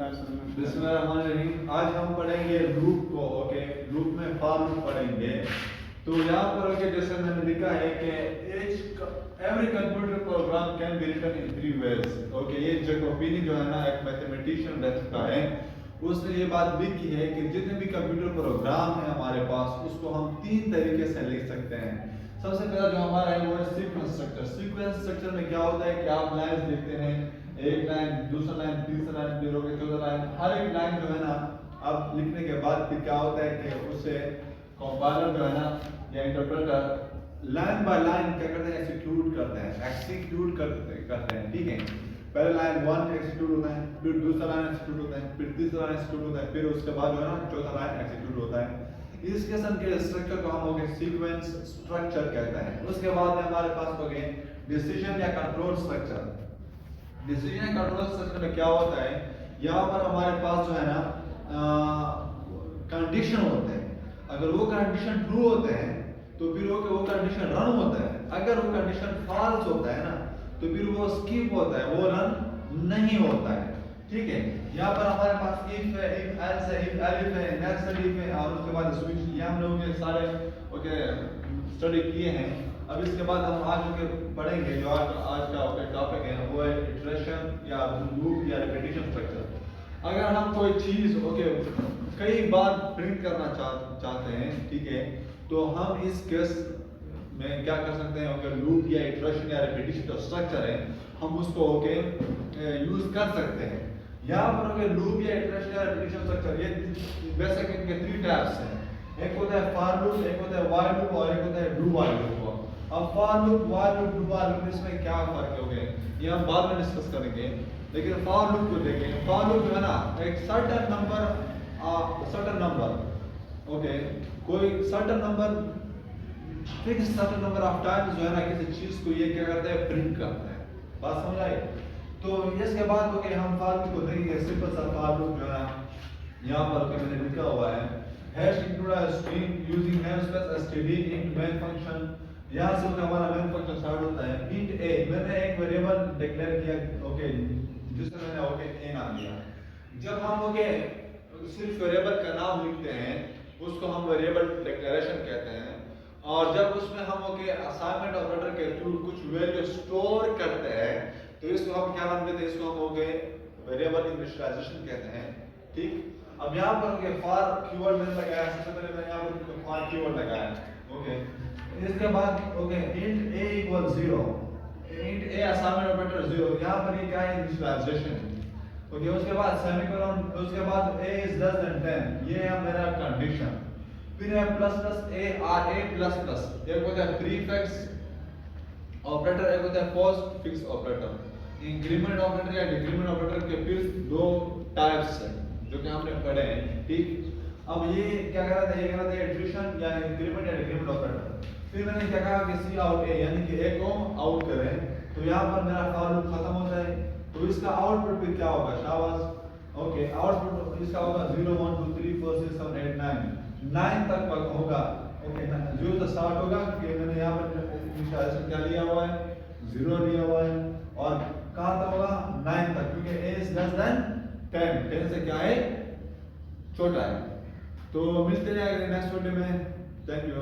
बिस्मिल्लाहिर्रहमानिर्रहीम। आज हम पढ़ेंगे लूप को। ओके, लूप में फॉर लूप पढ़ेंगे। तो यहाँ पर ओके जैसे मैंने लिखा है कि every computer program can be written in 3 ways. Okay, ये जैकोबिनी जो है ना एक मैथमेटिशियन रह चुका है, उसने ये बात लिखी है कि जितने भी कंप्यूटर प्रोग्राम है हमारे पास उसको हम 3 तरीके से लिख सकते हैं। सबसे पहला जो हमारा है वो है सीक्वेंस स्ट्रक्चर। सीक्वेंस स्ट्रक्चर में क्या होता है कि आप लाइंस लिखते हैं, एक लाइन, दूसरा लाइन, तीसरा लाइन, फिर होगा चौथा लाइन। हर एक लाइन जो है ना अब लिखने के बाद फिर क्या होता है कि उसे कंपाइलर जो है ना या इंटरप्रेटर लाइन बाय लाइन क्या करते हैं, एक्सिक्यूट करते हैं। ठीक है, पहले लाइन 1 एक्सिक्यूट होता है, फिर दूसरा लाइन एक्सिक्यूट होता है, फिर तीसरा लाइन एक्सिक्यूट होता है, फिर उसके बाद जो है ना चौथा लाइन एक्सिक्यूट होता है। इस किस्म के स्ट्रक्चर को हम हो गए सीक्वेंस स्ट्रक्चर कहते हैं। उसके बाद में हमारे पास हो गए डिसीजन या कंट्रोल स्ट्रक्चर। डिसीजन या कंट्रोल स्ट्रक्चर में क्या होता है, यहाँ पर हमारे पास जो है ना कंडीशन होते हैं। अगर वो कंडीशन ट्रू होते हैं तो फिर वो कंडीशन रन होता है। अगर वो कंडीशन फॉल्स होता है ना तो फिर वो स्किप होता है, वो रन नहीं होता है। ठीक है, यहाँ पर हमारे पास इफ है, इफ एल्स है, इफ एलिफ है, नेस्टेड इफ है और उसके बाद स्विच। ये हम लोग सारे ओके स्टडी किए हैं। अब इसके बाद हम आज के पढ़ेंगे जो आज का टॉपिक है वो है इटरेशन या लूप या रिपीटिशन स्ट्रक्चर। अगर हम कोई चीज ओके कई बार प्रिंट करना चाहते हैं, ठीक है, तो हम इस केस में क्या कर सकते हैं, अगर लूप या इटरेशन या रिपीटिशन जो स्ट्रक्चर है हम उसको ओके यूज कर सकते हैं। यहाँ पर अगर लूप या इटरेशन या रिपीटिशन स्ट्रक्चर ये बेसिक इनके 3 टाइप्स हैं। एक होता है फॉर लूप, एक होता है व्हाइल लूप और एक होता है डू व्हाइल लूप। अब for loop, while loop, do while loop इसमें क्या फर्क हो गए ये हम बाद में डिस्कस करेंगे। लेकिन फॉर लूप को देखें। फॉर लूप जो है ना एक सर्टेन नंबर ओके कोई certain number fix certain number of times जो है ना किसी चीज को ये क्या करता है, प्रिंट करता है। बात समझ आई? तो इसके बाद ओके हम फॉर लूप को देखेंगे। सिंपल सा फॉर लूप जो है यहाँ पर मैंने लिखा हुआ है hash include a string using namespace std int main function. यहाँ से हमारा मेन फंक्शन स्टार्ट होता है। int a, मैंने एक वेरिएबल डिक्लेयर किया ओके जिसमें मैंने ओके a नाम दिया। जब हम ओके सिर्फ वेरिएबल का नाम लिखते हैं उसको हम वेरिएबल डिक्लेरेशन कहते हैं। और जब उसमें हम ओके असाइनमेंट ऑपरेटर के थ्रू कुछ वैल्यू स्टोर करते हैं तो इसको हम क्या नाम देते हैं, इसको हम ओके वेरिएबल इनिशियलाइजेशन कहते हैं। ठीक, अब यहाँ पर ओके फॉर कीवर्ड मैंने लगाया। सबसे पहले मैंने यहाँ पर फॉर कीवर्ड लगाया ओके। इसके बाद okay int a equals 0, int a assignment operator 0। यहाँ पर ये क्या है, इनिशियलाइजेशन ओके। उसके बाद सेमीकोलन, उसके बाद a is less than 10, ये है मेरा कंडीशन। फिर है प्लस प्लस a और a प्लस प्लस, एक होता है प्रीफिक्स ऑपरेटर, एक होता है post fix operator. Increment operator या डिक्रीमेंट ऑपरेटर के फिर 2 टाइप्स हैं जो कि हमने पढ़े हैं। ठीक, अब ये क्या कह रहा था, ये कह रहा था एडिशन या इंक्रीमेंट या डिक्रीमेंट ऑपरेटर। फिर मैंने क्या कहा कि सी आउट ए यानी कि ए को आउट करें तो यहाँ पर मेरा फॉर लूप खत्म होता है। तो इसका आउटपुट फिर क्या होगा, शाबाश ओके। आउटपुट इसका होगा 0 1 2 3 4 6 7 8 9 तक होगा ओके। 0 से स्टार्ट होगा क्योंकि मैंने यहाँ पर इनिशियलाइजेशन क्या लिया हुआ है, 0 लिया हुआ है। और कहाँ तक होगा, 9 तक, क्योंकि a is less than 10 से क्या है, छोटा है। तो मिलते हैं अगले नेक्स्ट वीडियो में। Thank you.